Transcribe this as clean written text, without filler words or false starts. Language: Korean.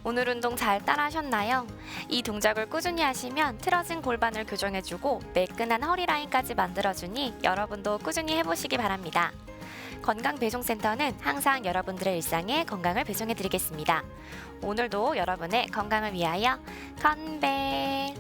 오늘 운동 잘 따라 하셨나요? 이 동작을 꾸준히 하시면 틀어진 골반을 교정해주고 매끈한 허리 라인까지 만들어주니 여러분도 꾸준히 해보시기 바랍니다. 건강배송센터는 항상 여러분들의 일상에 건강을 배송해드리겠습니다. 오늘도 여러분의 건강을 위하여 건배!